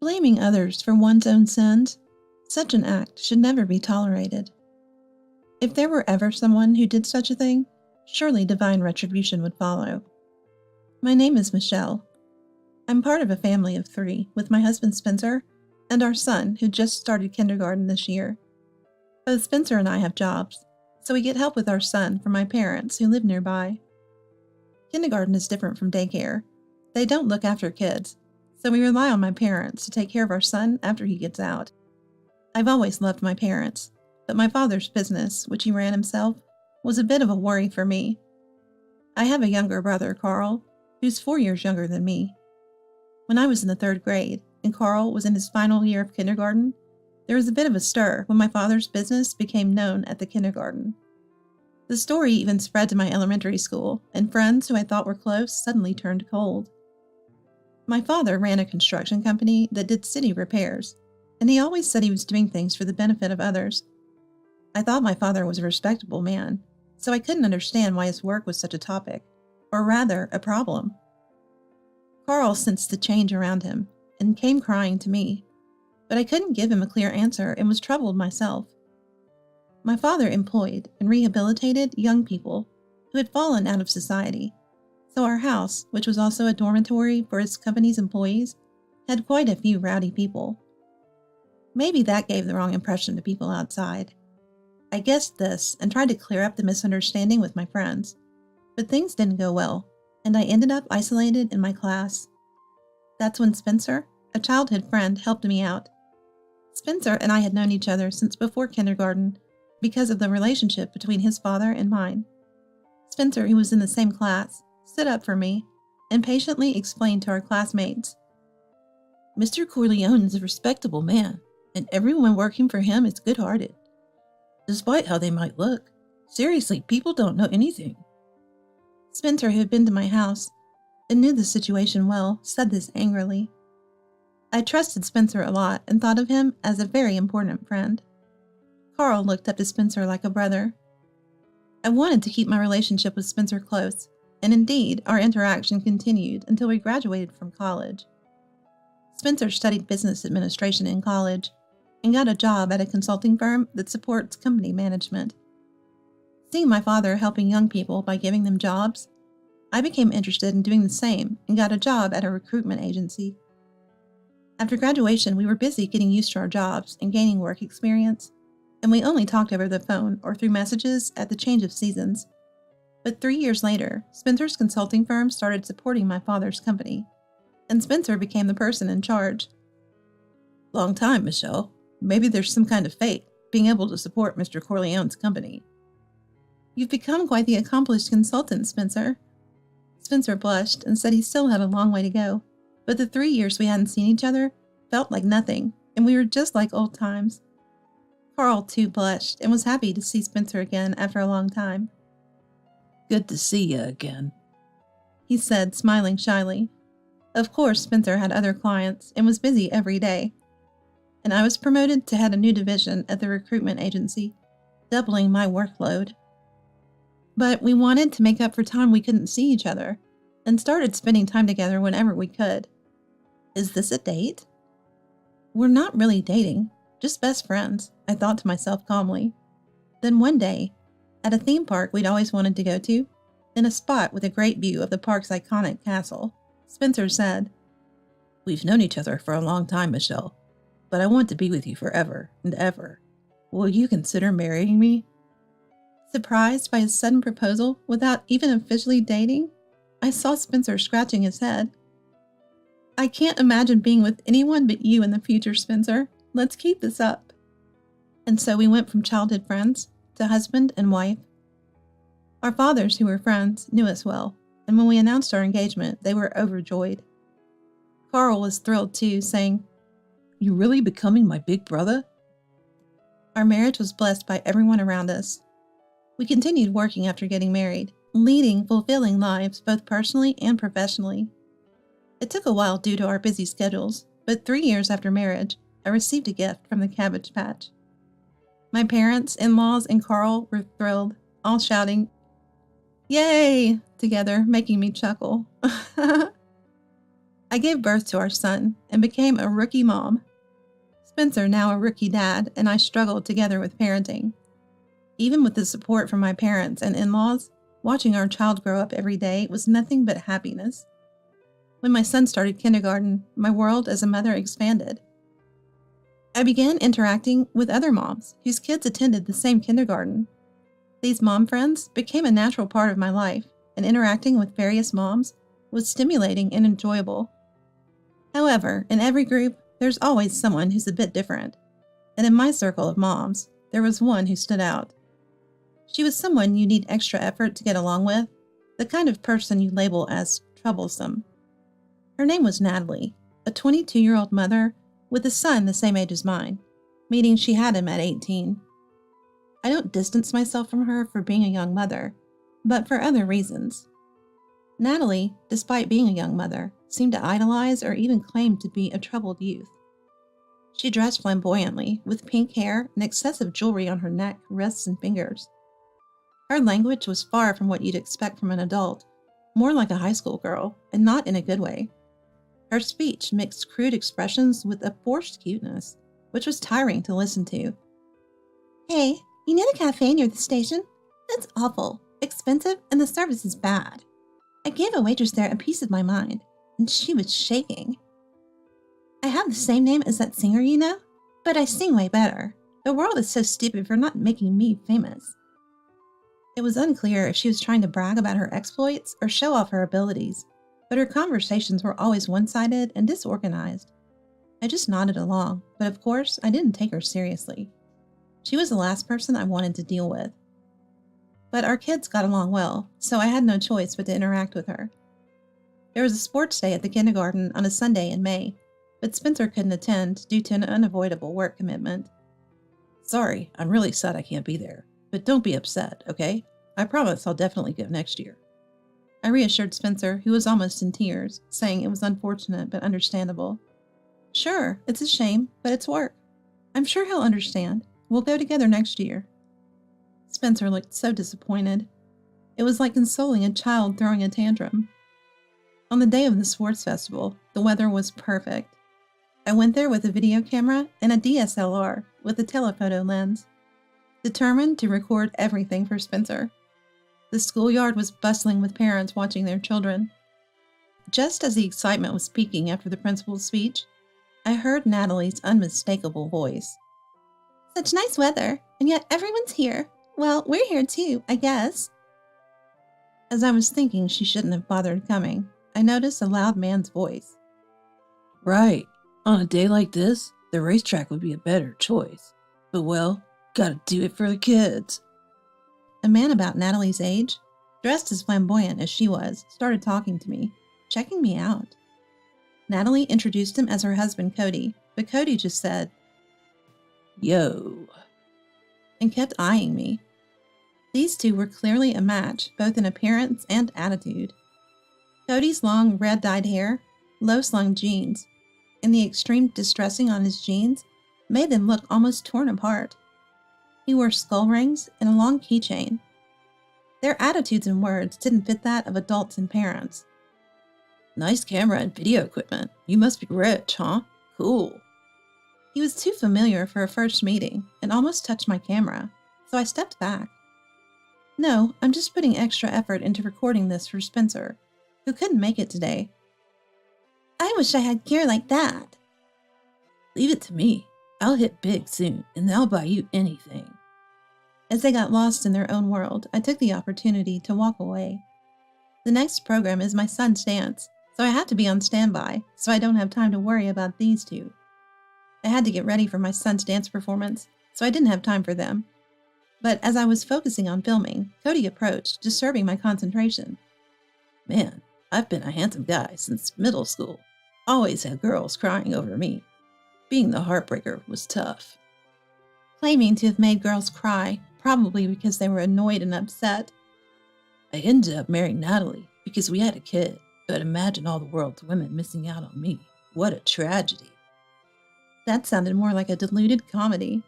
Blaming others for one's own sins, such an act should never be tolerated. If there were ever someone who did such a thing, surely divine retribution would follow. My name is Michelle. I'm part of a family of 3 with my husband Spencer and our son who just started kindergarten this year. Both Spencer and I have jobs, so we get help with our son from my parents who live nearby. Kindergarten is different from daycare. They don't look after kids, so we rely on my parents to take care of our son after he gets out. I've always loved my parents, but my father's business, which he ran himself, was a bit of a worry for me. I have a younger brother, Carl, who's 4 years younger than me. When I was in the 3rd grade and Carl was in his final year of kindergarten, there was a bit of a stir when my father's business became known at the kindergarten. The story even spread to my elementary school, and friends who I thought were close suddenly turned cold. My father ran a construction company that did city repairs, and he always said he was doing things for the benefit of others. I thought my father was a respectable man, so I couldn't understand why his work was such a topic, or rather, a problem. Carl sensed the change around him and came crying to me, but I couldn't give him a clear answer and was troubled myself. My father employed and rehabilitated young people who had fallen out of society, so our house, which was also a dormitory for his company's employees, had quite a few rowdy people. Maybe that gave the wrong impression to people outside. I guessed this and tried to clear up the misunderstanding with my friends, but things didn't go well, and I ended up isolated in my class. That's when Spencer, a childhood friend, helped me out. Spencer and I had known each other since before kindergarten because of the relationship between his father and mine. Spencer, who was in the same class, stood up for me and patiently explained to our classmates, "Mr. Corleone is a respectable man, and everyone working for him is good-hearted. Despite how they might look, seriously, people don't know anything." Spencer, who had been to my house and knew the situation well, said this angrily. I trusted Spencer a lot and thought of him as a very important friend. Carl looked up to Spencer like a brother. I wanted to keep my relationship with Spencer close, and indeed, our interaction continued until we graduated from college. Spencer studied business administration in college and got a job at a consulting firm that supports company management. Seeing my father helping young people by giving them jobs, I became interested in doing the same and got a job at a recruitment agency. After graduation, we were busy getting used to our jobs and gaining work experience, and we only talked over the phone or through messages at the change of seasons. But 3 years later, Spencer's consulting firm started supporting my father's company, and Spencer became the person in charge. "Long time, Michelle. Maybe there's some kind of fate, being able to support Mr. Corleone's company." "You've become quite the accomplished consultant, Spencer." Spencer blushed and said he still had a long way to go, but the 3 years we hadn't seen each other felt like nothing, and we were just like old times. Carl, too, blushed and was happy to see Spencer again after a long time. "Good to see you again," he said, smiling shyly. Of course, Spencer had other clients and was busy every day, and I was promoted to head a new division at the recruitment agency, doubling my workload. But we wanted to make up for time we couldn't see each other, and started spending time together whenever we could. Is this a date? We're not really dating, just best friends, I thought to myself calmly. Then one day, at a theme park we'd always wanted to go to, in a spot with a great view of the park's iconic castle, Spencer said, "We've known each other for a long time, Michelle, but I want to be with you forever and ever. Will you consider marrying me?" Surprised by his sudden proposal without even officially dating, I saw Spencer scratching his head. "I can't imagine being with anyone but you in the future, Spencer. Let's keep this up." And so we went from childhood friends to husband and wife. Our fathers, who were friends, knew us well, and when we announced our engagement, they were overjoyed. Carl was thrilled too, saying, "You're really becoming my big brother?" Our marriage was blessed by everyone around us. We continued working after getting married, leading fulfilling lives both personally and professionally. It took a while due to our busy schedules, but 3 years after marriage, I received a gift from the Cabbage Patch. My parents, in-laws, and Carl were thrilled, all shouting, "Yay!" together, making me chuckle. I I gave birth to our son and became a rookie mom. Spencer, now a rookie dad, and I struggled together with parenting. Even with the support from my parents and in-laws, watching our child grow up every day was nothing but happiness. When my son started kindergarten, my world as a mother expanded. I began interacting with other moms whose kids attended the same kindergarten. These mom friends became a natural part of my life, and interacting with various moms was stimulating and enjoyable. However, in every group, there's always someone who's a bit different, and in my circle of moms, there was one who stood out. She was someone you need extra effort to get along with, the kind of person you label as troublesome. Her name was Natalie, a 22-year-old mother with a son the same age as mine, meaning she had him at 18. I don't distance myself from her for being a young mother, but for other reasons. Natalie, despite being a young mother, seemed to idolize or even claim to be a troubled youth. She dressed flamboyantly, with pink hair and excessive jewelry on her neck, wrists, and fingers. Her language was far from what you'd expect from an adult, more like a high school girl, and not in a good way. Her speech mixed crude expressions with a forced cuteness, which was tiring to listen to. "Hey, you know the cafe near the station? It's awful, expensive, and the service is bad. I gave a waitress there a piece of my mind, and she was shaking. I have the same name as that singer you know, but I sing way better. The world is so stupid for not making me famous." It was unclear if she was trying to brag about her exploits or show off her abilities, but her conversations were always one-sided and disorganized. I just nodded along, but of course, I didn't take her seriously. She was the last person I wanted to deal with. But our kids got along well, so I had no choice but to interact with her. There was a sports day at the kindergarten on a Sunday in May, but Spencer couldn't attend due to an unavoidable work commitment. "Sorry, I'm really sad I can't be there, but don't be upset, okay? I promise I'll definitely go next year." I reassured Spencer, who was almost in tears, saying it was unfortunate but understandable. "Sure, it's a shame, but it's work. I'm sure he'll understand. We'll go together next year." Spencer looked so disappointed. It was like consoling a child throwing a tantrum. On the day of the sports festival, the weather was perfect. I went there with a video camera and a DSLR with a telephoto lens, determined to record everything for Spencer. The schoolyard was bustling with parents watching their children. Just as the excitement was peaking after the principal's speech, I heard Natalie's unmistakable voice. "Such nice weather, and yet everyone's here. Well, we're here too, I guess." As I was thinking she shouldn't have bothered coming, I noticed a loud man's voice. "Right. On a day like this, the racetrack would be a better choice. But well, gotta do it for the kids." A man about Natalie's age, dressed as flamboyant as she was, started talking to me, checking me out. Natalie introduced him as her husband, Cody, but Cody just said, "Yo," and kept eyeing me. These two were clearly a match, both in appearance and attitude. Cody's long, red-dyed hair, low-slung jeans, and the extreme distressing on his jeans made them look almost torn apart. He wore skull rings and a long keychain. Their attitudes and words didn't fit that of adults and parents. "Nice camera and video equipment. You must be rich, huh? Cool." He was too familiar for a first meeting and almost touched my camera, so I stepped back. "No, I'm just putting extra effort into recording this for Spencer, who couldn't make it today." "I wish I had gear like that." "Leave it to me. I'll hit big soon, and I'll buy you anything." As they got lost in their own world, I took the opportunity to walk away. The next program is my son's dance, so I have to be on standby, so I don't have time to worry about these two. I had to get ready for my son's dance performance, so I didn't have time for them. But as I was focusing on filming, Cody approached, disturbing my concentration. "Man, I've been a handsome guy since middle school. Always had girls crying over me. Being the heartbreaker was tough." Claiming to have made girls cry, probably because they were annoyed and upset. "I ended up marrying Natalie because we had a kid, but imagine all the world's women missing out on me. What a tragedy." That sounded more like a deluded comedy.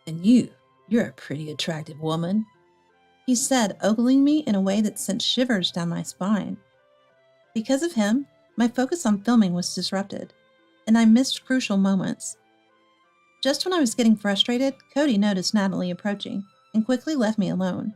"And you're a pretty attractive woman," he said, ogling me in a way that sent shivers down my spine. Because of him, My focus on filming was disrupted, and I missed crucial moments. Just when I was getting frustrated, Cody noticed Natalie approaching and quickly left me alone.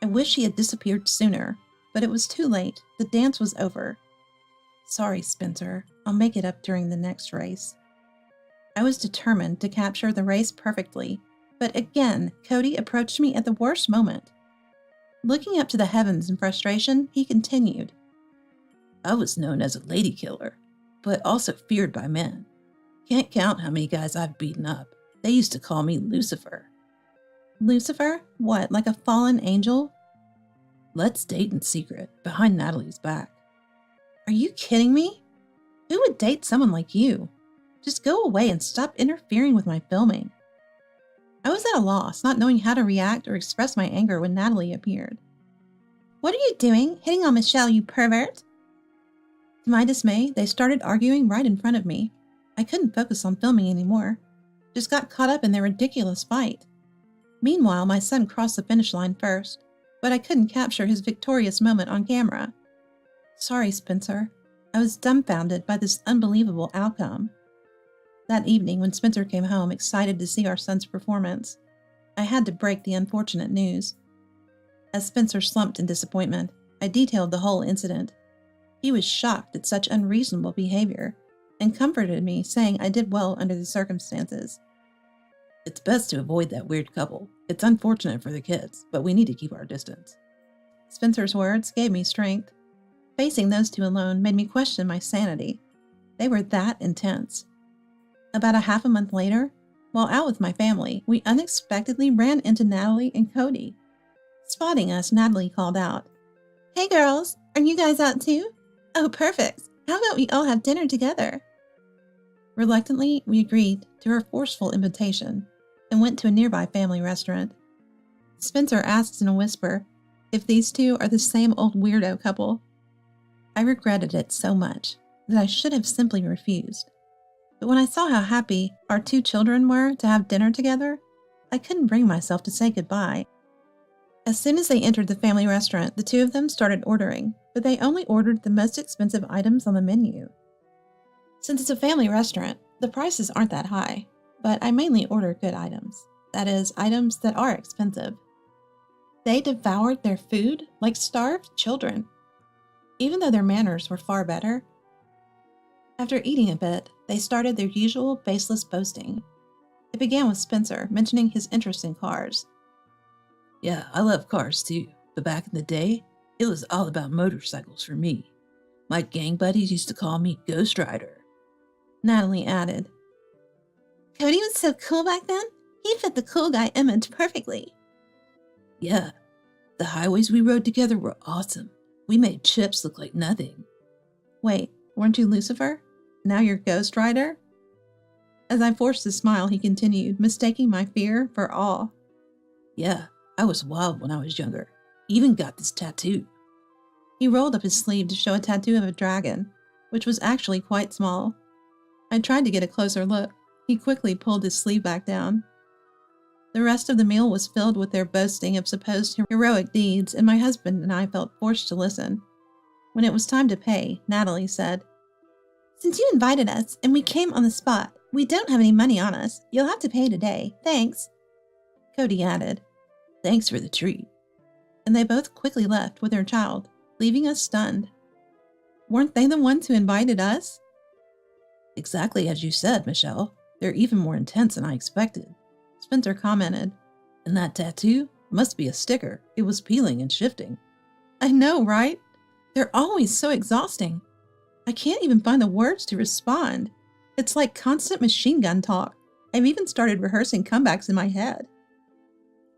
I wish he had disappeared sooner, but it was too late. The dance was over. Sorry, Spencer. I'll make it up during the next race. I was determined to capture the race perfectly, but again, Cody approached me at the worst moment. Looking up to the heavens in frustration, he continued. I was known as a lady killer, but also feared by men. Can't count how many guys I've beaten up. They used to call me Lucifer. Lucifer? What, like a fallen angel? Let's date in secret, behind Natalie's back. Are you kidding me? Who would date someone like you? Just go away and stop interfering with my filming. I was at a loss, not knowing how to react or express my anger when Natalie appeared. What are you doing? Hitting on Michelle, you pervert? To my dismay, they started arguing right in front of me. I couldn't focus on filming anymore. Just got caught up in their ridiculous fight. Meanwhile, my son crossed the finish line first, but I couldn't capture his victorious moment on camera. Sorry, Spencer. I was dumbfounded by this unbelievable outcome. That evening, when Spencer came home excited to see our son's performance, I had to break the unfortunate news. As Spencer slumped in disappointment, I detailed the whole incident. He was shocked at such unreasonable behavior and comforted me, saying I did well under the circumstances. It's best to avoid that weird couple. It's unfortunate for the kids, but we need to keep our distance. Spencer's words gave me strength. Facing those two alone made me question my sanity. They were that intense. About a half a month later, while out with my family, we unexpectedly ran into Natalie and Cody. Spotting us, Natalie called out, "Hey girls, are you guys out too? Oh, perfect. How about we all have dinner together?" Reluctantly, we agreed to her forceful invitation and went to a nearby family restaurant. Spencer asked in a whisper if these two are the same old weirdo couple. I regretted it so much that I should have simply refused. But when I saw how happy our two children were to have dinner together, I couldn't bring myself to say goodbye. As soon as they entered the family restaurant, the two of them started ordering, but they only ordered the most expensive items on the menu. Since it's a family restaurant, the prices aren't that high, but I mainly order good items. That is, items that are expensive. They devoured their food like starved children, even though their manners were far better. After eating a bit, they started their usual baseless boasting. It began with Spencer mentioning his interest in cars. Yeah, I love cars too, but back in the day, it was all about motorcycles for me. My gang buddies used to call me Ghost Rider. Natalie added, Cody was so cool back then. He fit the cool guy image perfectly. Yeah, the highways we rode together were awesome. We made chips look like nothing. Wait, weren't you Lucifer? Now you're Ghost Rider? As I forced a smile, he continued, mistaking my fear for awe. Yeah, I was wild when I was younger. Even got this tattoo. He rolled up his sleeve to show a tattoo of a dragon, which was actually quite small. I tried to get a closer look. He quickly pulled his sleeve back down. The rest of the meal was filled with their boasting of supposed heroic deeds, and my husband and I felt forced to listen. When it was time to pay, Natalie said, Since you invited us and we came on the spot, we don't have any money on us. You'll have to pay today. Thanks. Cody added, Thanks for the treat. And they both quickly left with their child, leaving us stunned. Weren't they the ones who invited us? Exactly as you said, Michelle. They're even more intense than I expected. Spencer commented. And that tattoo must be a sticker. It was peeling and shifting. I know, right? They're always so exhausting. I can't even find the words to respond. It's like constant machine gun talk. I've even started rehearsing comebacks in my head.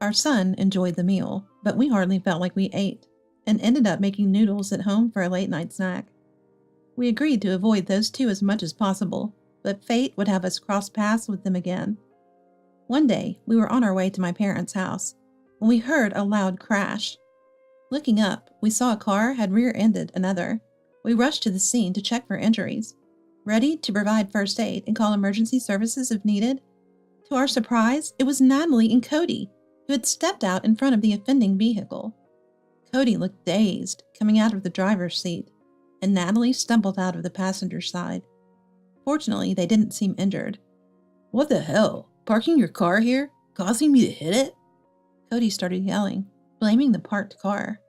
Our son enjoyed the meal, but we hardly felt like we ate, and ended up making noodles at home for a late-night snack. We agreed to avoid those two as much as possible, but fate would have us cross paths with them again. One day, we were on our way to my parents' house when we heard a loud crash. Looking up, we saw a car had rear-ended another. We rushed to the scene to check for injuries, ready to provide first aid and call emergency services if needed. To our surprise, it was Natalie and Cody, who had stepped out in front of the offending vehicle. Cody looked dazed, coming out of the driver's seat. and Natalie stumbled out of the passenger side. Fortunately, they didn't seem injured. What the hell? Parking your car here? Causing me to hit it? Cody started yelling, blaming the parked car.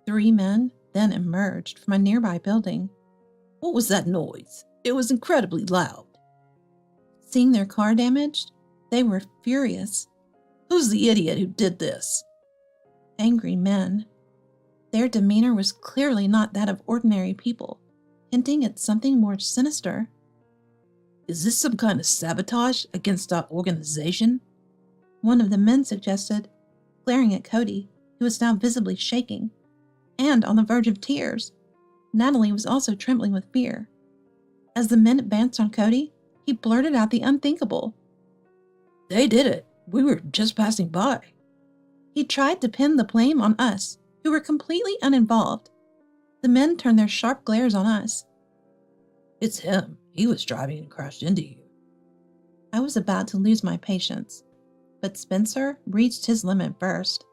3 men then emerged from a nearby building. What was that noise? It was incredibly loud. Seeing their car damaged, they were furious. Who's the idiot who did this? Angry men. Their demeanor was clearly not that of ordinary people, hinting at something more sinister. Is this some kind of sabotage against our organization? One of the men suggested, glaring at Cody, who was now visibly shaking, and on the verge of tears. Natalie was also trembling with fear. As the men advanced on Cody, he blurted out the unthinkable. They did it. We were just passing by. He tried to pin the blame on us, who were completely uninvolved. The men turned their sharp glares on us. It's him. He was driving and crashed into you. I was about to lose my patience, but Spencer reached his limit first.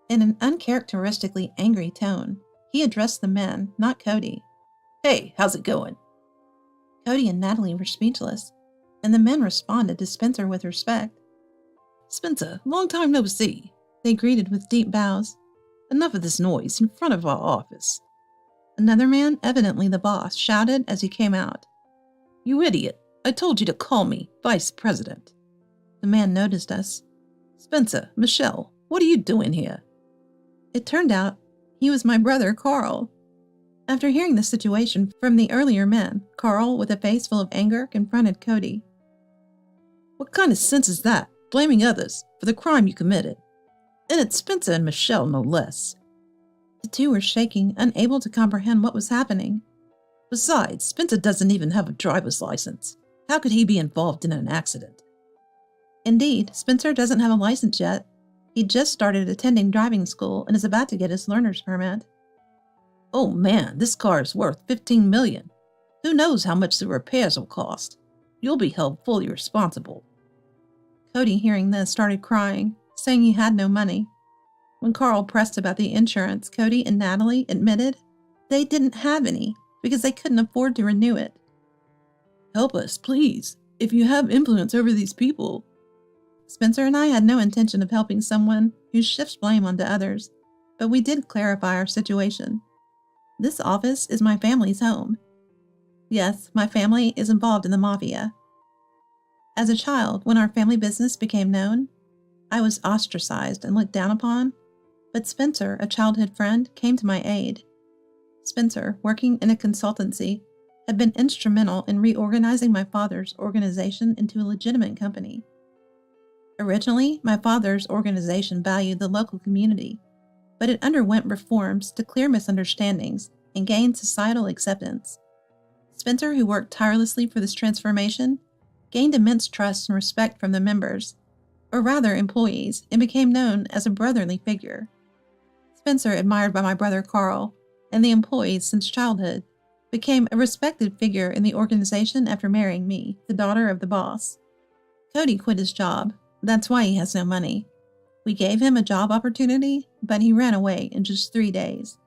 In an uncharacteristically angry tone, he addressed the men, not Cody. Hey, how's it going? Cody and Natalie were speechless, and the men responded to Spencer with respect. Spencer, long time no see. They greeted with deep bows. Enough of this noise in front of our office. Another man, evidently the boss, shouted as he came out. You idiot. I told you to call me Vice President. The man noticed us. Spencer, Michelle, what are you doing here? It turned out he was my brother, Carl. After hearing the situation from the earlier men, Carl, with a face full of anger, confronted Cody. What kind of sense is that, blaming others for the crime you committed? And it's Spencer and Michelle, no less. The two were shaking, unable to comprehend what was happening. Besides, Spencer doesn't even have a driver's license. How could he be involved in an accident? Indeed, Spencer doesn't have a license yet. He just started attending driving school and is about to get his learner's permit. Oh man, this car is worth $15 million. Who knows how much the repairs will cost? You'll be held fully responsible. Cody, hearing this, started crying, saying he had no money. When Carl pressed about the insurance, Cody and Natalie admitted they didn't have any because they couldn't afford to renew it. Help us, please, if you have influence over these people. Spencer and I had no intention of helping someone who shifts blame onto others, but we did clarify our situation. This office is my family's home. Yes, my family is involved in the mafia. As a child, when our family business became known, I was ostracized and looked down upon, but Spencer, a childhood friend, came to my aid. Spencer, working in a consultancy, had been instrumental in reorganizing my father's organization into a legitimate company. Originally, my father's organization valued the local community, but it underwent reforms to clear misunderstandings and gain societal acceptance. Spencer, who worked tirelessly for this transformation, gained immense trust and respect from the members, or rather employees, and became known as a brotherly figure. Spencer, admired by my brother Carl and the employees since childhood, became a respected figure in the organization after marrying me, the daughter of the boss. Cody quit his job. That's why he has no money. We gave him a job opportunity, but he ran away in just 3 days.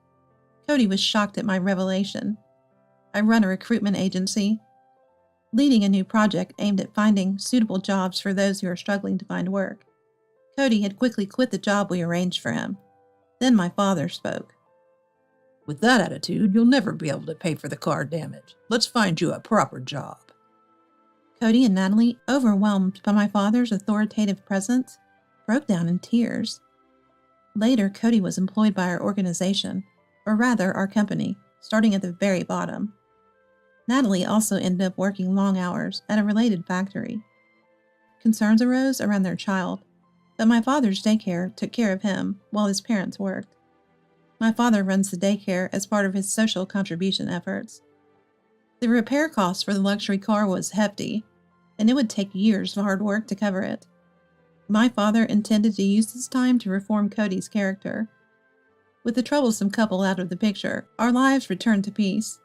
Cody was shocked at my revelation. I run a recruitment agency, leading a new project aimed at finding suitable jobs for those who are struggling to find work. Cody had quickly quit the job we arranged for him. Then my father spoke. With that attitude, you'll never be able to pay for the car damage. Let's find you a proper job. Cody and Natalie, overwhelmed by my father's authoritative presence, broke down in tears. Later, Cody was employed by our organization, or rather our company, starting at the very bottom. Natalie also ended up working long hours at a related factory. Concerns arose around their child, but my father's daycare took care of him while his parents worked. My father runs the daycare as part of his social contribution efforts. The repair cost for the luxury car was hefty, and it would take years of hard work to cover it. My father intended to use this time to reform Cody's character. With the troublesome couple out of the picture, our lives returned to peace.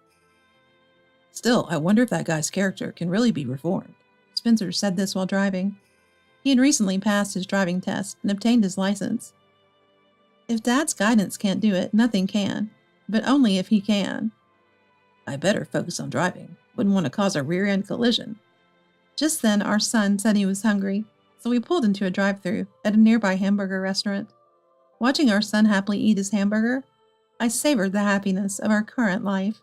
Still, I wonder if that guy's character can really be reformed. Spencer said this while driving. He had recently passed his driving test and obtained his license. If Dad's guidance can't do it, nothing can, but only if he can. I better focus on driving. Wouldn't want to cause a rear-end collision. Just then, our son said he was hungry, so we pulled into a drive-thru at a nearby hamburger restaurant. Watching our son happily eat his hamburger, I savored the happiness of our current life.